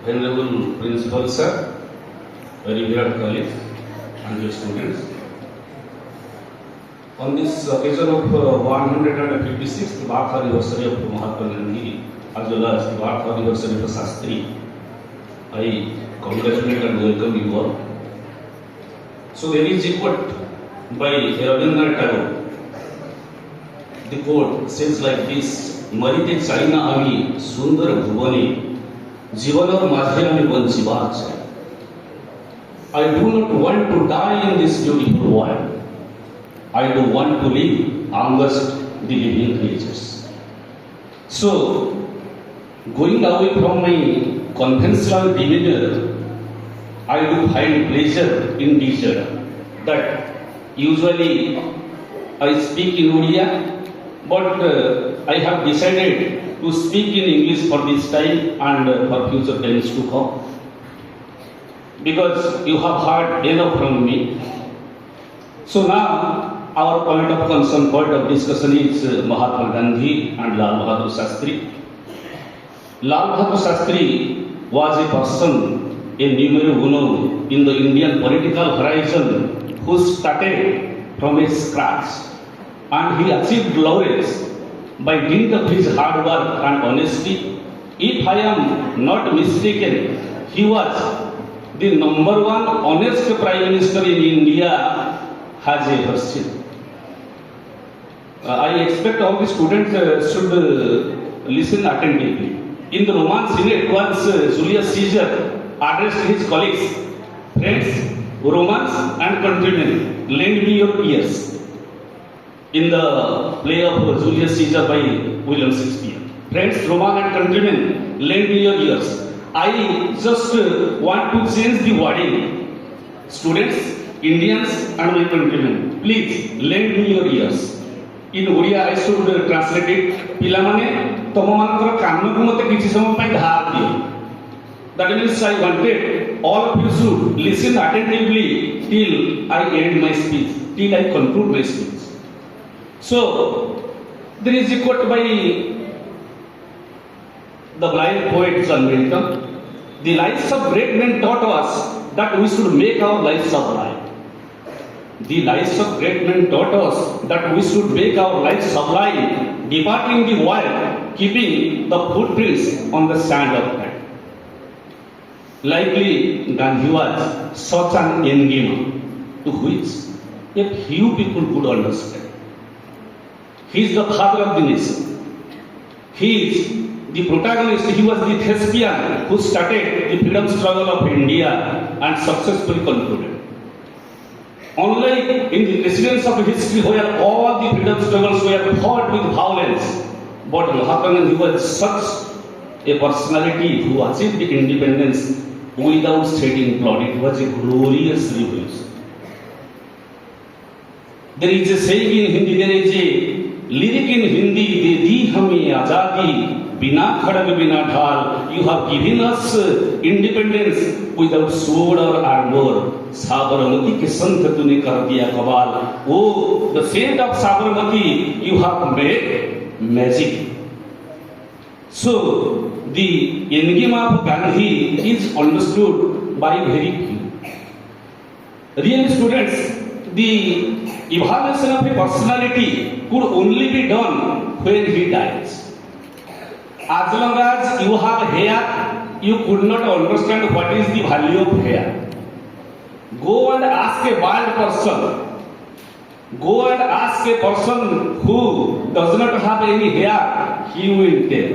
Venerable Principal Sir, very revered colleagues and dear students. On this occasion of 156th birth anniversary of Mahatma Gandhi, as well as the birth anniversary of Shastri, I congratulate and welcome you all. So there is a quote by Rabindranath Tagore. The quote says like this: "मरिते चाइना आमी सुंदर भुवने, जीवनर माझे आमी बंचिबार चाइ." I do not want to die in this beautiful world. I do want to live amongst the living creatures. So, going away from my conventional demeanor, I do find pleasure in this that usually I speak in Odia, but I have decided to speak in English for this time and for future times to come. Because you have heard enough from me. So now, our point of concern, point of discussion is Mahatma Gandhi and Lal Bahadur Shastri. Lal Bahadur Shastri was a person, a numero uno in the Indian political horizon, who started from a scratch, and he achieved laurels by dint of his hard work and honesty. If I am not mistaken, he was the number one honest Prime Minister in India has ever seen. I expect all the students should listen attentively. In the Roman Senate, once Julius Caesar addressed his colleagues, "Friends, Romans and countrymen, lend me your ears." In the play of Julius Caesar by William Shakespeare. "Friends, Romans and countrymen, lend me your ears." I just want to change the wording. Students, Indians and my countrymen, please lend me your ears. In Odia, I should translate it. Pilamane, tomamanakara kannaku mate kichi samay pai dhar diyo. That means I wanted all of you should listen attentively till I end my speech, till I conclude my speech. So, there is a quote by the blind poet John Milton. "The lives of great men taught us that we should make our lives sublime." The lives of great men taught us that we should make our lives sublime, departing the world, keeping the footprints on the sand of time. Likely, Gandhi was such an enigma to which a few people could understand. He is the father of the nation. He is the protagonist. He was the thespian who started the freedom struggle of India and successfully concluded. Unlike in the precedents of history where all the freedom struggles were fought with violence, but Mahatma Gandhi was such a personality who achieved the independence without shedding blood. It was a glorious revolution. There is a saying in Hindi, there is a lyric in Hindi, "De di hame azadi, bina khadag bina dhal." You have given us independence without sword or armor. Sabarmati ke sant tune kar diya kabal. Oh, the saint of Sabarmati, you have made magic. So, the enigma of Gandhi is understood by very few. Really, students, the evaluation of a personality could only be done when he dies. As long as you have hair, you could not understand what is the value of hair. Go and ask a bald person. Go and ask a person who does not have any hair. He will tell.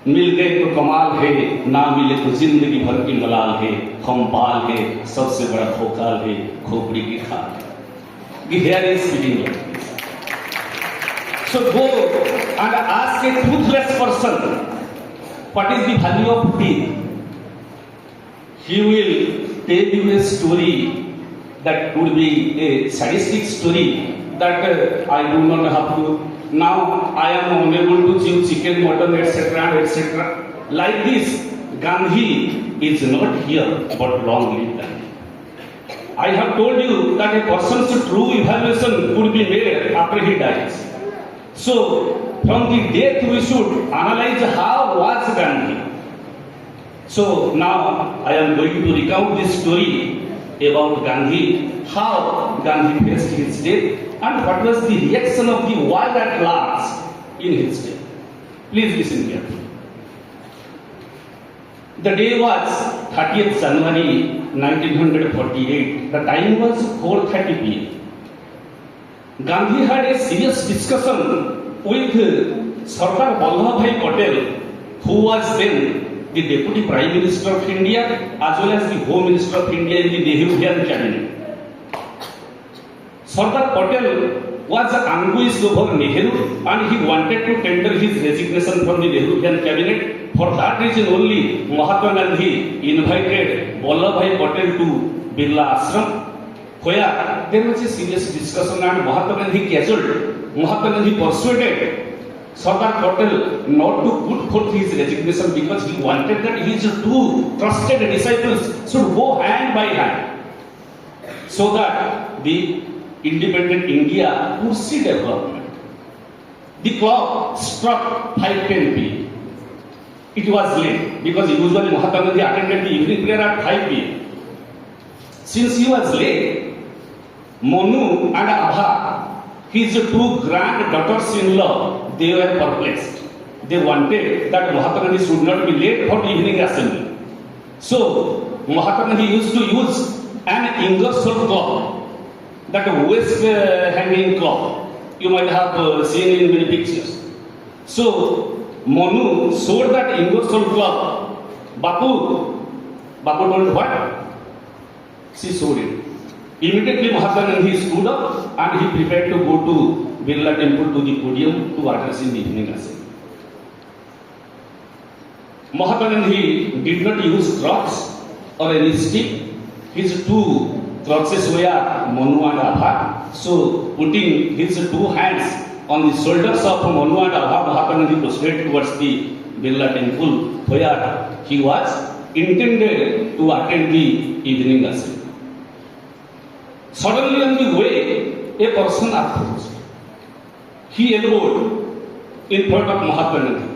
मिल गए तो कमाल है, ना मिले तो जिंदगी भर की मलाल है. हम बाल है, सबसे बड़ा खोकाल है, खोपड़ी की खाल है. The hair is speaking like this. So go and ask a toothless person what is the value of teeth. He will tell you a story that would be a sadistic story that I do not have to. Now I am unable to chew chicken, mutton, etc., etc. Like this, Gandhi is not here, but long live Gandhi. I have told you that a person's true evaluation could be made after he dies. So, from the death we should analyze how was Gandhi. So now I am going to recount this story about Gandhi, how Gandhi faced his death and what was the reaction of the world at large in his death. Please listen carefully. The day was 30th January 1948. The time was 4:30 p.m. Gandhi had a serious discussion with Sardar Vallabhbhai Patel, who was then the Deputy Prime Minister of India as well as the Home Minister of India in the Nehruvian cabinet. Sardar Patel was anguished over Nehru and he wanted to tender his resignation from the Nehruvian cabinet. For that reason only, Mahatma Gandhi invited Vallabhbhai Patel to Birla Ashram, where there was a serious discussion and Mahatma Gandhi cajoled. Mahatma Gandhi persuaded Sardar Patel not to put forth his resignation because he wanted that his two trusted disciples should go hand by hand so that the independent India would see development. The clock struck 5:10 p.m. It was late because usually Mahatma Gandhi attended the evening prayer at 5 p.m. Since he was late, Monu and Abha, his two granddaughters-in-law, they were perplexed. They wanted that Mahatma Gandhi should not be late for the evening assembly. So Mahatma Gandhi used to use an Ingersoll clock, that waist hanging clock. You might have seen in many pictures. So Monu showed that Ingersoll clock. Bapu told what? She showed it. Immediately Mahatma Gandhi stood up and he prepared to go to Birla Temple to the podium to address in the evening assembly. Mahatma Gandhi did not use crutches or any stick. His two crutches were Monu and Abha. So putting his two hands on the shoulders of Monu and Abha, Mahatma Gandhi proceeded towards the Birla Temple where he was intended to attend the evening assembly. Suddenly on the way, a person approached. He elbowed in front of Mahatma Gandhi.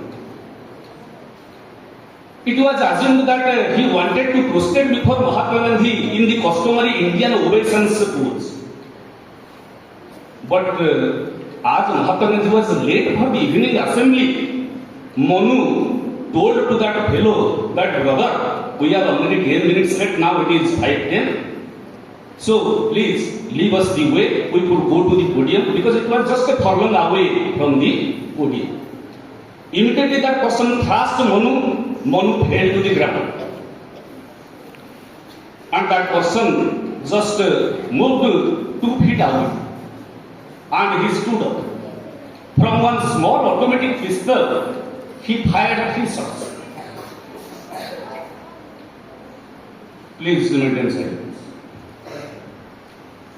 It was assumed that he wanted to prostrate before Mahatma Gandhi in the customary Indian obeisance pose. But as Mahatma Gandhi was late for the evening assembly, Monu told to that fellow that, brother, we are already 10 minutes late, now it is 5:10. So please leave us the way, we could go to the podium because it was just a furlong away from the podium. Immediately that person thrust Monu fell to the ground. And that person just moved 2 feet away. And he stood up. From one small automatic pistol, he fired 3 shots. Please maintain silence.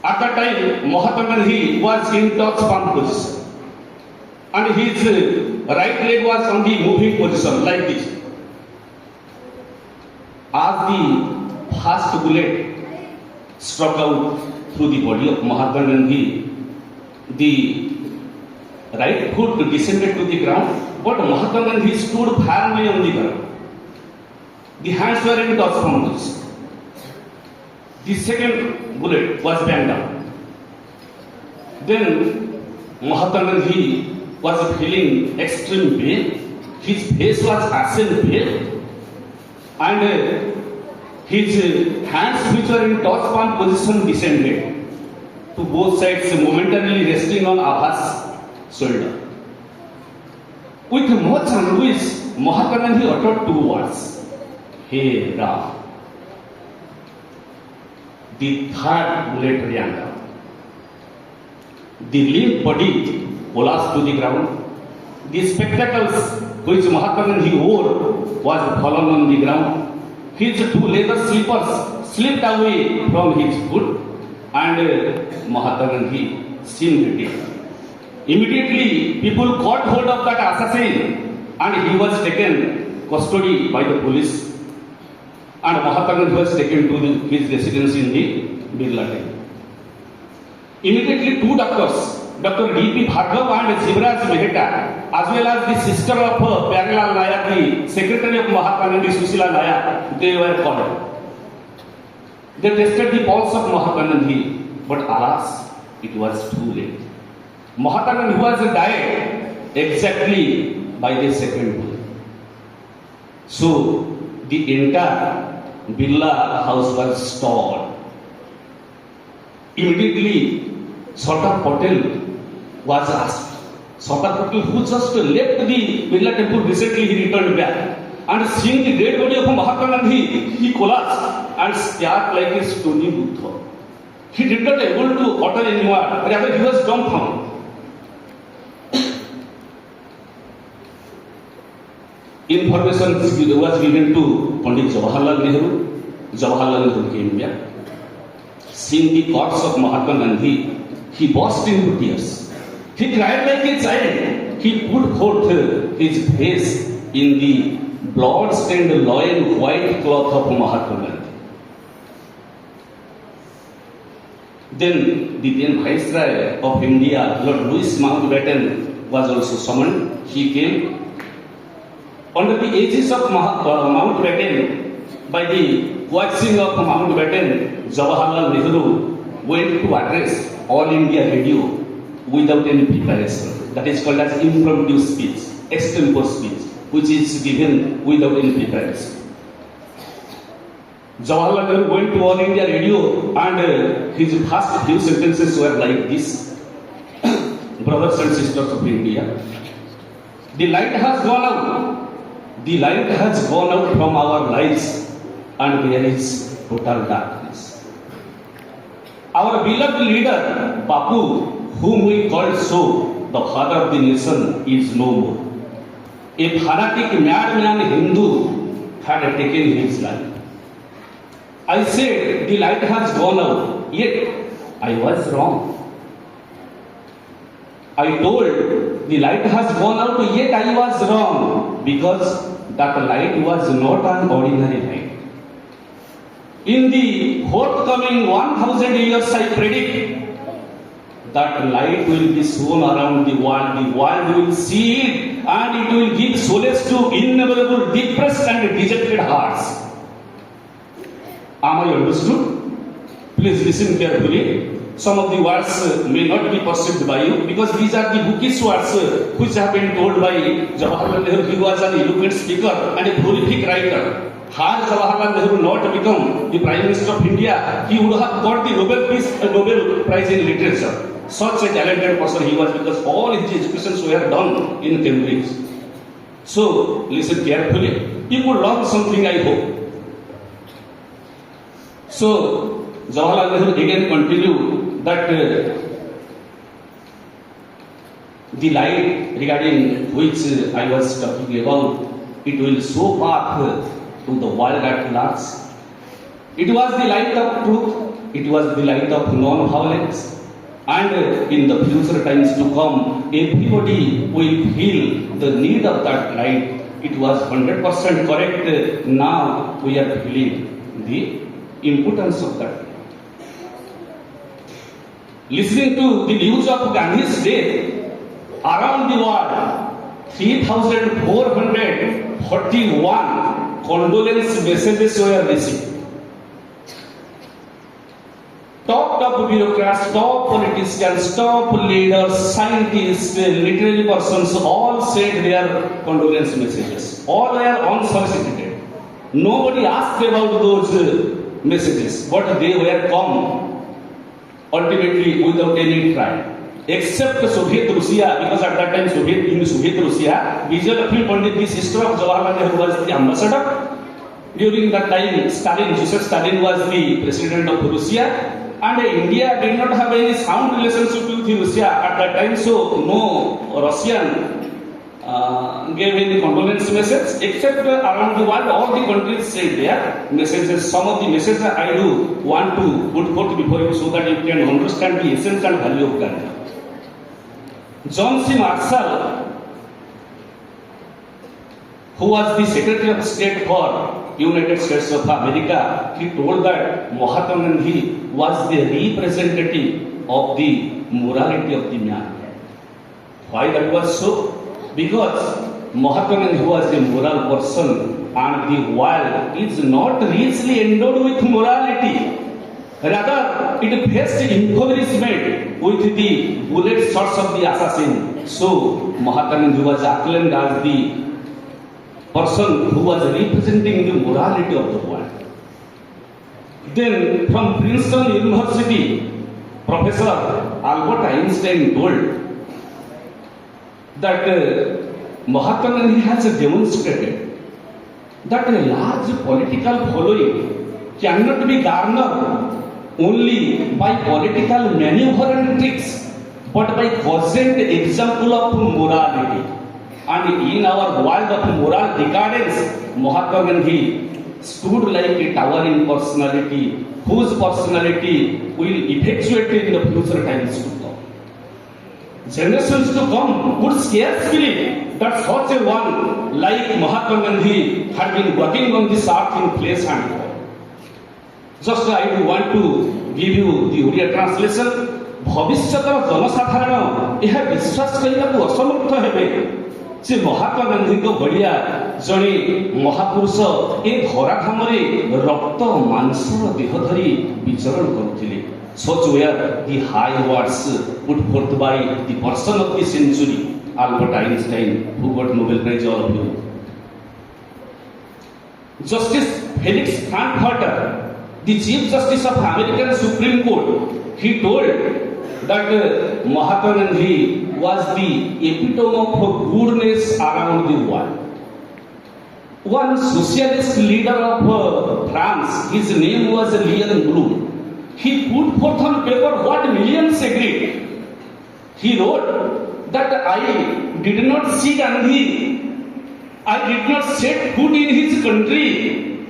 At that time, Mahatma Gandhi was in touch palm position. And his right leg was on the moving position like this. As the first bullet struck out through the body of Mahatma Gandhi, the right foot descended to the ground, but Mahatma Gandhi stood firmly on the ground. The hands were in touch palm position. The second bullet was banged down. Then Mahatma Gandhi was feeling extreme pain. His face was ashen pale, and his hands, which were in touch palm position, descended to both sides, momentarily resting on Abha's shoulder. With much anguish, Mahatma Gandhi uttered 2 words: "Hey Ram." The third bullet ran down. The limp body collapsed to the ground. The spectacles which Mahatma Gandhi wore was fallen on the ground. His 2 leather slippers slipped away from his foot, and Mahatma Gandhi seemed dead. Immediately, people caught hold of that assassin, and he was taken custody by the police. And Mahatma Gandhi was taken to his residence in the Birla Temple. Immediately 2 doctors Dr. D.P. Bhargav and Shivraj Mehta, as well as the sister of Pyarelal Nayak, the secretary of Mahatma Gandhi, Susila Nayak, they were called. They tested the pulse of Mahatma Gandhi, but alas, it was too late. Mahatma Gandhi was died exactly by the second bullet. So the entire Birla house was stormed. Immediately, Sardar Patel was asked. Sardar Patel, who just left the Birla temple recently, he returned back. And seeing the dead body of Mahatma Gandhi, he collapsed and stared like a stony Buddha. He did not able to utter any word, rather he was dumbfounded. Information was given to Pandit Jawaharlal Nehru. Jawaharlal Nehru came back. Seeing the corpse of Mahatma Gandhi, he burst into tears. He cried like a child. He put forth his face in the blood-stained loin white cloth of Mahatma Gandhi. Then the then Viceroy of India, Lord Louis Mountbatten, was also summoned. He came. Under the aegis of Mountbatten, by the coaxing of Mountbatten, Jawaharlal Nehru went to address All India Radio without any preparation. That is called as impromptu speech, extempore speech, which is given without any preparation. Jawaharlal Nehru went to All India Radio and his first few sentences were like this. Brothers and sisters of India, the light has gone out. The light has gone out from our lives and there is total darkness. Our beloved leader, Bapu, whom we called so, the father of the nation, is no more. A fanatic madman Hindu had taken his life. I said the light has gone out, yet I was wrong. I told the light has gone out, yet I was wrong, because that light was not an ordinary light. In the forthcoming 1000 years, I predict that light will be shown around the world will see it, and it will give solace to innumerable depressed and dejected hearts. Am I understood? Please listen carefully. Some of the words may not be perceived by you because these are the bookish words which have been told by Jawaharlal Nehru. He was an eloquent speaker and a prolific writer. Had Jawaharlal Nehru not become the Prime Minister of India, he would have got the Nobel Prize in Literature. Such a talented person he was because all his educations were done in Cambridge. So, listen carefully. You would learn something, I hope. So, Jawaharlal Nehru again continued that the light regarding which I was talking about, it will show path to the world at large. It was the light of truth, it was the light of non-violence, and in the future times to come, everybody will feel the need of that light. It was 100% correct. Now we are feeling the importance of that. Listening to the news of Gandhi's death, around the world, 3,441 condolence messages were received. Top bureaucrats, top politicians, top leaders, scientists, literary persons all sent their condolence messages. All were unsolicited. Nobody asked about those messages, but they were come ultimately without any trial. Except Soviet Russia, because at that time in Soviet Russia, Vijayalakshmi Pandit, the sister of Jawaharlal Nehru, was the ambassador. During that time, Joseph Stalin was the president of Russia, and India did not have any sound relationship with Russia at that time, so no Russian gave any condolence message, except around the world, all the countries said their messages. Some of the messages I do want to put forth before you so that you can understand the essence and value of Gandhi. John C. Marshall, who was the Secretary of State for United States of America, he told that Mahatma Gandhi was the representative of the morality of the man. Why that was so? Because Mahatma Gandhi was a moral person and the world is not richly endowed with morality. Rather, it faced impoverishment with the bullet shots of the assassin. So, Mahatma Gandhi was acclaimed as the person who was representing the morality of the world. Then, from Princeton University, Professor Albert Einstein told that Mahatma Gandhi has demonstrated that a large political following cannot be garnered only by political maneuver and tricks, but by cogent example of morality. And in our world of moral decadence, Mahatma Gandhi stood like a towering personality whose personality will effectuate in the future times to come. Generations to come would scarce believe that such a one like Mahatma Gandhi had been working on this earth in flesh and blood. Just I do want to give you the Oriya translation. भविष्यतर जनसाधारण यह विश्वास करने असमर्थ हेबे जे महात्मा गांधी को बढ़िया जड़े महापुरुष ए धराधाम रक्त मांसर देह धरी विचरण करुथिले. Such were the high words put forth by the person of the century, Albert Einstein, who got Nobel Prize, all of you. Justice Felix Frankfurter, the Chief Justice of American Supreme Court, he told that Mahatma Gandhi was the epitome of goodness around the world. One socialist leader of France, his name was Leon Blum. He put forth on paper what millions agreed. He wrote that I did not see Gandhi, I did not set foot in his country,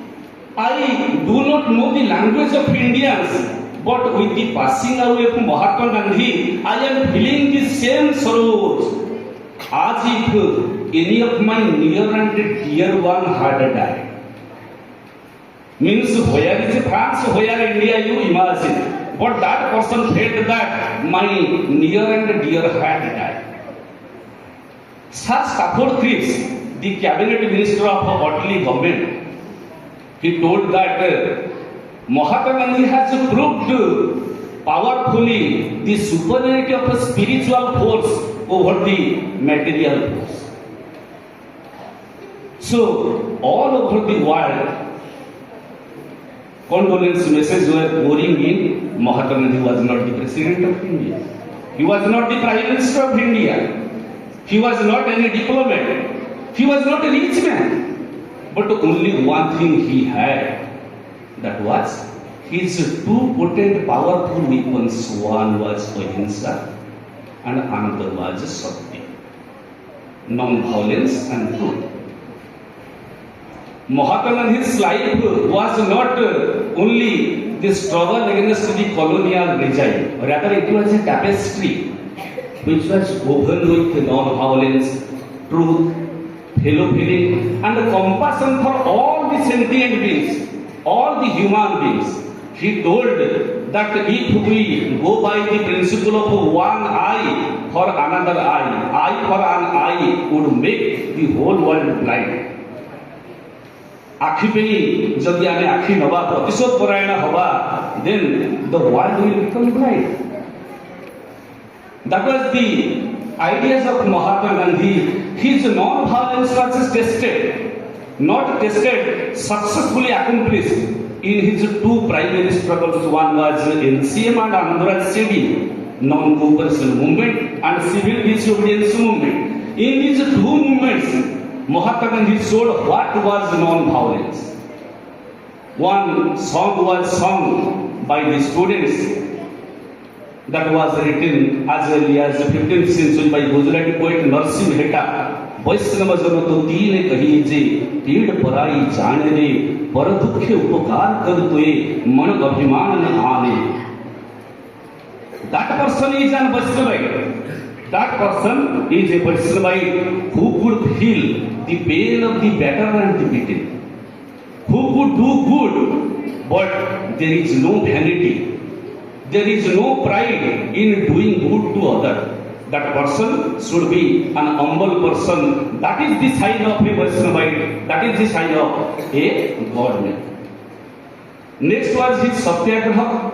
I do not know the language of Indians, but with the passing away of Mahatma Gandhi, I am feeling the same sorrows as if any of my near and dear one had died. Means where is France, where India, you imagine. But that person felt that my near and dear had died. Sir Stafford Cripps, the cabinet minister of Otley government, he told that Mahatma Gandhi has proved powerfully the superiority of a spiritual force over the material force. So, all over the world, condolence messages were pouring in. Mahatma Gandhi was not the president of India. He was not the prime minister of India. He was not any diplomat. He was not a rich man. But only one thing he had, that was his two potent, powerful weapons. One was ahimsa and another was satya, non-violence and truth. Mahatma Gandhi's life was not only the struggle against the colonial regime, rather it was a tapestry which was woven with non-violence, truth, fellow feeling and compassion for all the sentient beings, all the human beings. He told that if we go by the principle of one eye for another eye for an eye would make the whole world blind. आखि पे जदि आमे आखि नवा प्रतिशोध परायण हवा, then the world will become blind. That was the ideas of Mahatma Gandhi. His non-violence was tested, not tested, successfully accomplished in his two primary struggles. One was NCM and another was CD, non-cooperation movement and civil disobedience movement. In these two movements, Mahatma Gandhi showed what was non-violence. One song was sung by the students that was written as early as the 15th century by Gujarati poet Narsim Mehta. वैष्णव जन तो तीन कही जे पीड़ पराई जाने रे पर दुखे उपकार कर तोए मन अभिमान न आने. That person is an Vaishnavite. That person is a Vaishnavite who could feel the pain of the battered and the beaten, who could do good, but there is no vanity. There is no pride in doing good to other. That person should be an humble person. That is the sign of a Vaishnavite. That is the sign of a godman. Next was his Satyagraha.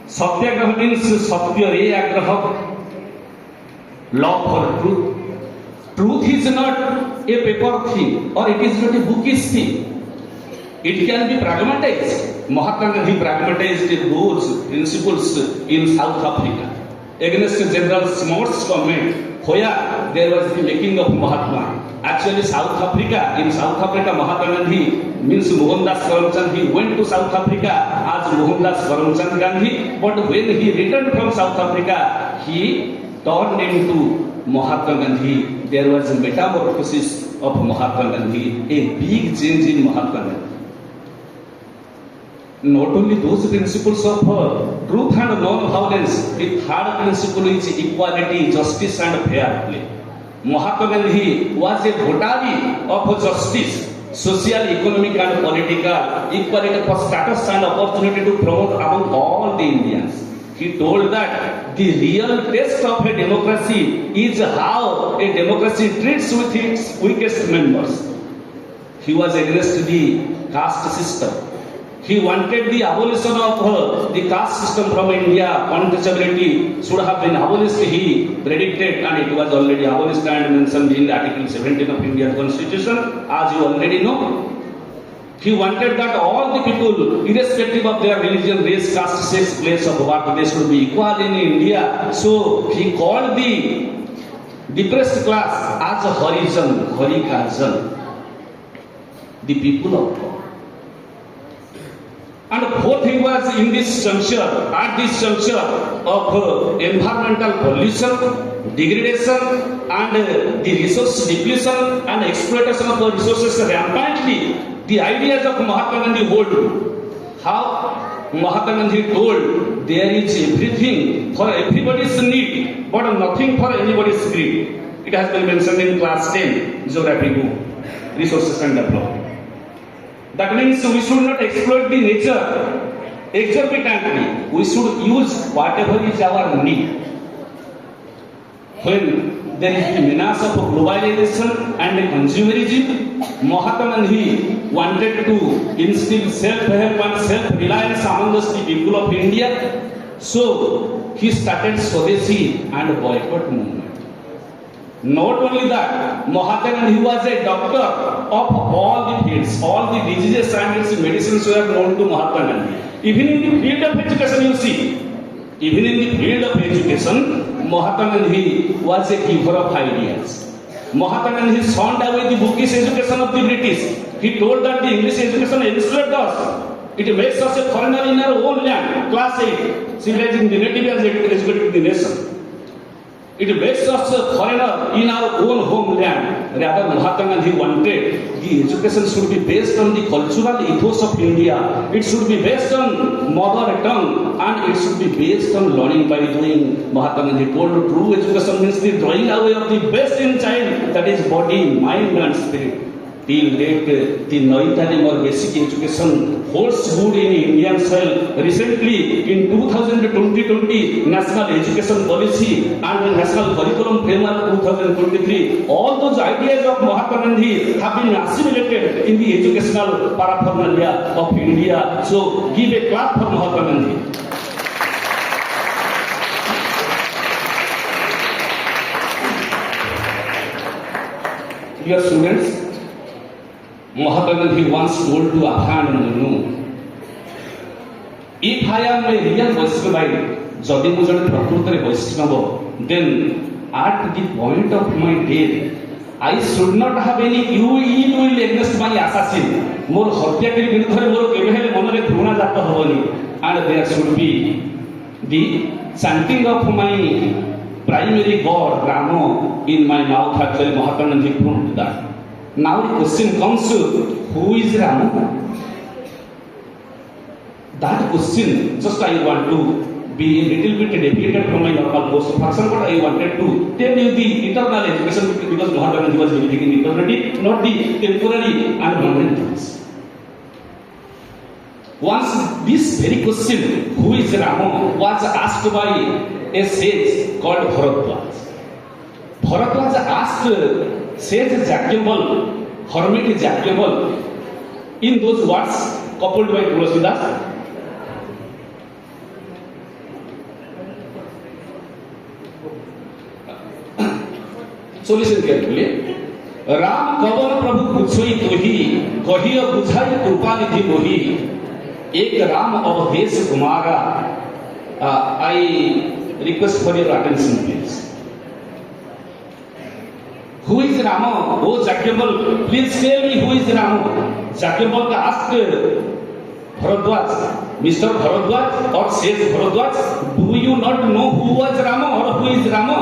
Satyagraha means Satya Agraha, love for truth. Truth is not a paper thing or it is not a bookish thing. It can be pragmatized. Mahatma Gandhi pragmatized those principles in South Africa against General Smuts government where there was the making of Mahatma. Actually, in South Africa, Mahatma Gandhi means Mohandas Karamchand. He went to South Africa as Mohandas Karamchand Gandhi, but when he returned from South Africa, he turned into Mahatma Gandhi. There was a metamorphosis of Mahatma Gandhi, a big change in Mahatma Gandhi. Not only those principles of truth and non-violence, the third principle is equality, justice and fair play. Mahatma Gandhi was a votary of justice, social, economic and political equality for status and opportunity to promote among all the Indians. He told that the real test of a democracy is how a democracy treats with its weakest members. He was against the caste system. He wanted the abolition of the caste system from India. Untouchability should have been abolished, he predicted, and it was already abolished and mentioned in Article 17 of Indian Constitution, as you already know. He wanted that all the people, irrespective of their religion, race, caste, sex, place of birth, they should be equal in India. So he called the depressed class as a Harijan, the people of God. And fourth thing was at this juncture of environmental pollution, degradation, and the resource depletion and exploitation of the resources rampantly, the ideas of Mahatma Gandhi hold. How Mahatma Gandhi told there is everything for everybody's need, but nothing for anybody's greed. It has been mentioned in class 10, Geography book, Resources and Development. That means we should not exploit the nature exorbitantly. We should use whatever is our need. When there is the menace of globalization and consumerism, Mahatma Gandhi wanted to instill self-help and self-reliance among the people of India. So he started Swadeshi and boycott movement. Not only that, Mahatma Gandhi was a doctor of all the fields, all the diseases and its medicines were known to Mahatma Gandhi. Even in the field of education, you see, Mahatma Gandhi was a giver of ideas. Mahatma Gandhi shunned away the bookish education of the British. He told that the English education enslaved us. It makes us a foreigner in our own land. Class 8, civilizing the native as educated the nation. It makes us a foreigner in our own homeland. Rather, Mahatma Gandhi wanted the education should be based on the cultural ethos of India. It should be based on mother tongue and it should be based on learning by doing. Mahatma Gandhi told true education means the drawing away of the best in child, that is body, mind and spirit. Till date, the Naitalim or basic education holds good in Indian soil. Recently, in 2020 National Education Policy and National Curriculum Framework 2023, all those ideas of Mahatma Gandhi have been assimilated in the educational paraphernalia of India. So, give a clap for Mahatma Gandhi. Dear students, Mahatma Gandhi once told to Afghan Munu, if I am a real Vaishnavite, Jodi mu jane prakrutere Vaishnava, then at the point of my death, I should not have any ill will against my assassin. More hatyakari viruddhare more kebe hele manare ghuna jata habani, and there should be the chanting of my primary god Rama in my mouth. Actually, Mahatma Gandhi proved that. Now the question comes to who is Rama? That question, just I want to be a little bit deviated from my normal course of action, but I wanted to tell you the eternal education because Mahatma Gandhi was believing in eternity, not the temporary and momentary things. Once this very question, who is Rama, was asked by a sage called Bharadwaj. Bharadwaj asked sage Jagyambal, hermit Jagyambal, in those words coupled by Tulasidas. So listen carefully. Ram कवन प्रभु पूछोई तोही, कहिय बुझाई कृपा निधि मोही, एक Ram Awadhesh Kumara. I request for your attention, please. Who is Rama? Oh Jagyambal, please tell me who is Rama. Jagyambal asked Bharadwaj, Mr. Bharadwaj or sage Bharadwaj, do you not know who was Rama or who is Rama?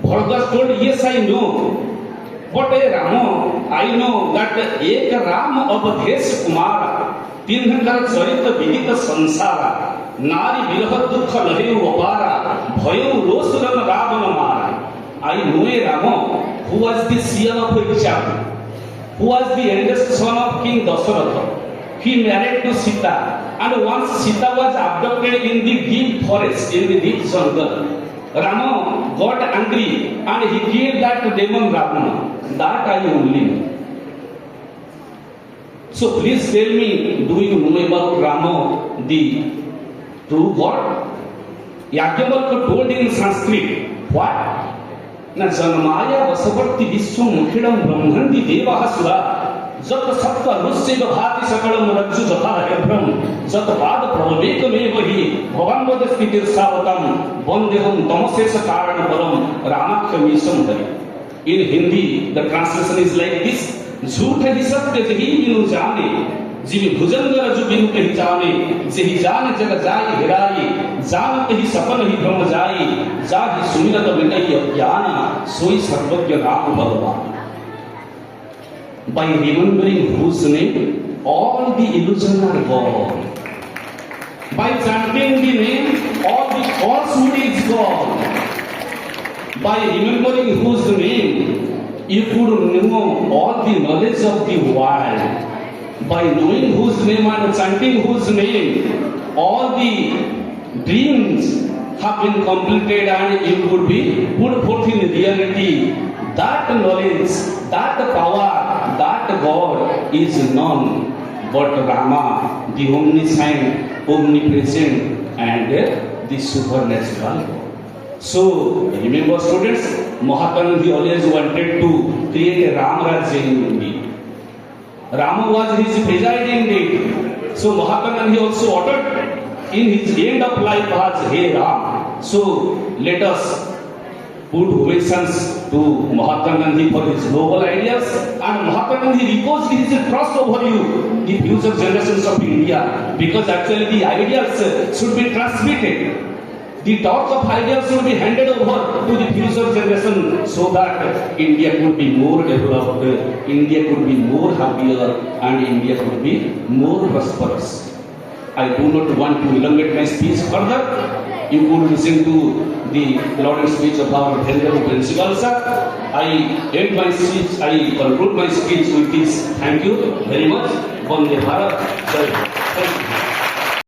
Bharadwaj told, yes, I know. But a Rama, I know that एक राम अवधेश कुमार, तिन्हकर चरित विदित संसारा, नारी विरह दुख लहेउ अपारा, भयउ रोषरन रावण मारा. I know a Rama who was the seer of Iksha, who was the eldest son of King Dasharatha. He married to Sita, and once Sita was abducted in the deep forest, in the deep jungle, Rama got angry and he killed that demon Ravana. That I only know. So please tell me, do you know about Rama, the true God? Yajnavalkya told in Sanskrit, what? Na janmaya vasavarti vishwam mukhidam brahmandi devaha sura, jat satta rusyega bhati sakalam rajju jatha hebram, jat pada prabhavekamevahi bhavan vadasthiti savatam vandeham tamasesa karana param ramakhyamisam hari. In Hindi, the translation is like this: झूठ ही सत्य जही बिनु जाने, जिमि भुजंगर जो बिनु कहि जाने, जही जान जग जाय हिराई, जानत ही सपन ही भ्रम जाई, जाहि सुमिरत विनय ज्ञान, सोई सर्वज्ञ राम भगवान. By remembering whose name, all the illusions are gone. By chanting the name, all the falsehood is gone. By remembering whose name, you could know all the knowledge of the world. By knowing whose name and chanting whose name, all the dreams have been completed and you could be put forth in reality. That knowledge, that power, that God is none but Rama, the omniscient, omnipresent and the supernatural God. So, remember students, Mahatma Gandhi always wanted to create a Ram Rajya in India. Rama was his presiding deity. So, Mahatma Gandhi also uttered in his end of life as Hey Ram. So, let us put ovations to Mahatma Gandhi for his noble ideas, and Mahatma Gandhi reposed his trust over you, the future generations of India, because actually the ideals should be transmitted. The torch of ideas should be handed over to the future generation so that India could be more developed, India could be more happier, and India could be more prosperous. I do not want to elongate my speech further. You could listen to the lauded speech of our venerable principal, sir. I end my speech, I conclude my speech with this. Thank you very much. Vande Bharat. Jai Hind. Thank you.